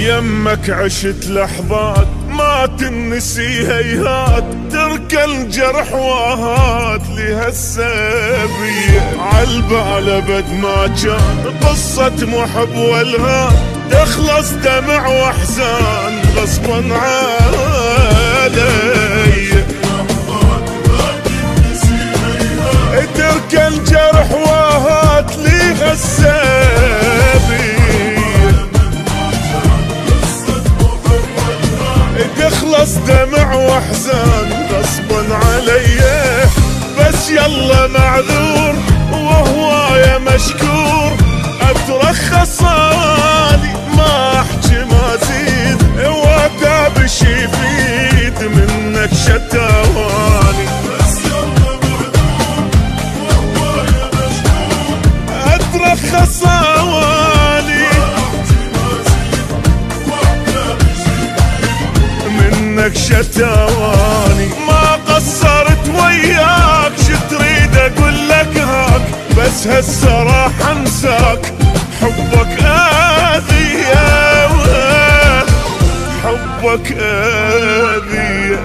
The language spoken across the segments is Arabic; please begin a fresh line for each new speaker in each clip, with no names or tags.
يمك عشت لحظات ما تنسي هيهات، تركى الجرح واهات لهالسبية. عالبال ابد ما كان قصة محب والهان، تخلص دمع واحزان غصبا علي. تركى الجرح واهات لهالسبية، تخلص دمع واحزان غصبا علي. بس يلا معذور وهوايا مشكور، اترخص صالي ما احكي ما زيد، واتابش يفيد منك شتواني. بس يلا معذور وهوايا مشكور، اترخص صالي منك شتواني. ما قصرت وياك شتريد اقول لك هاك، بس هسه راح انساك حبك اذية، حبك اذية.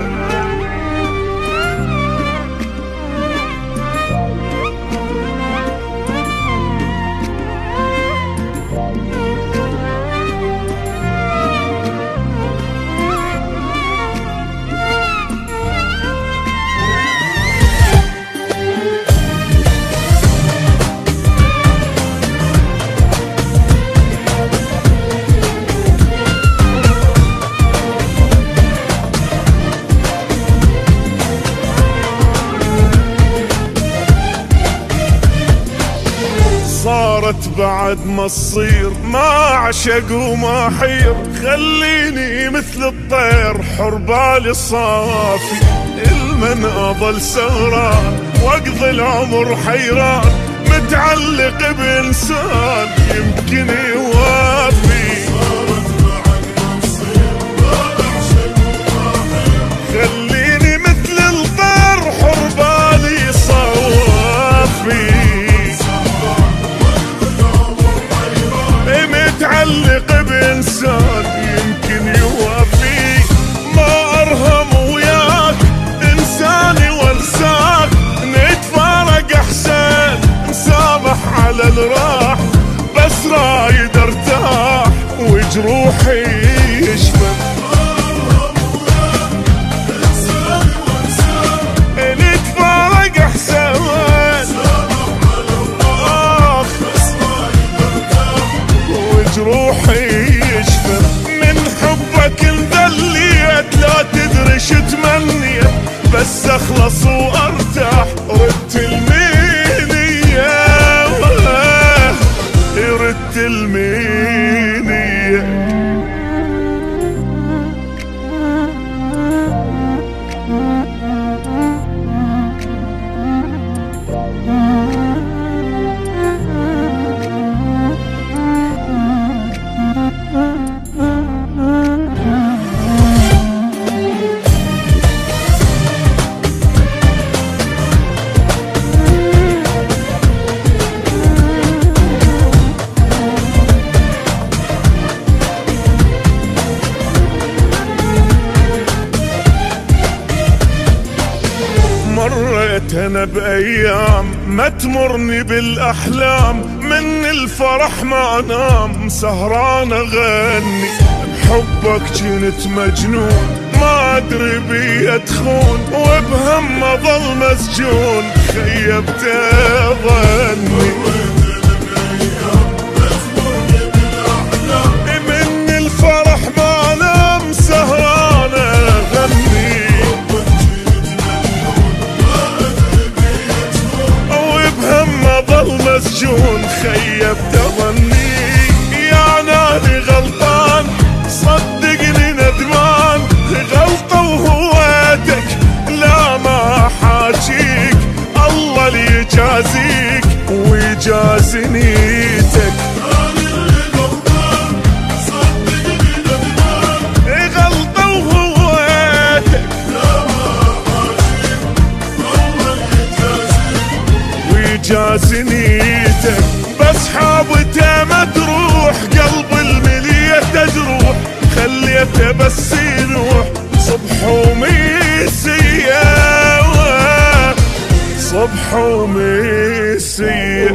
صارت بعد ما تصير ما عشق وما حير، خليني مثل الطير حر بالي صافي. المن اظل سهران واقضي العمر حيران، متعلق بانسان يمكن يوافي. صارت بعد ما تصير ما عشق وما حير، خليني مثل الطير حر بالي صافي. متعلق بإنسان يمكن يوافي. ما أرهم وياك إنساني وانساك، نتفارق أحسن نسامح على الراح، بس رايد ارتاح وجروحي يشفى. نتفارق أحسن روحي يشفى. من حبك انذليت لا تدري شو تمنيت، بس اخلص وارتاح ردت المينية، ردت المينية. مريت انا بايام ما تمرني بالاحلام، من الفرح ما انام سهران اغني. بحبك كنت مجنون ما ادري بي ادخون، وبهم اظل مسجون خيبت ظني. من الفرح ما انام سهران اغني، ظل مسجون خيبت ظني. يا نادي غلطان صدقني ندمان، غلطة وهويتك لا ما حاجيك، الله اللي يجازيك ويجازي نيتك. غلطة وهويتك لا ما حاجيك، الله اللي يجازيك ويجازي نيتك. بس حابته ما تروح قلب الملية تجروح، ليته بس يروح صبح ومسية، صبح ومسية.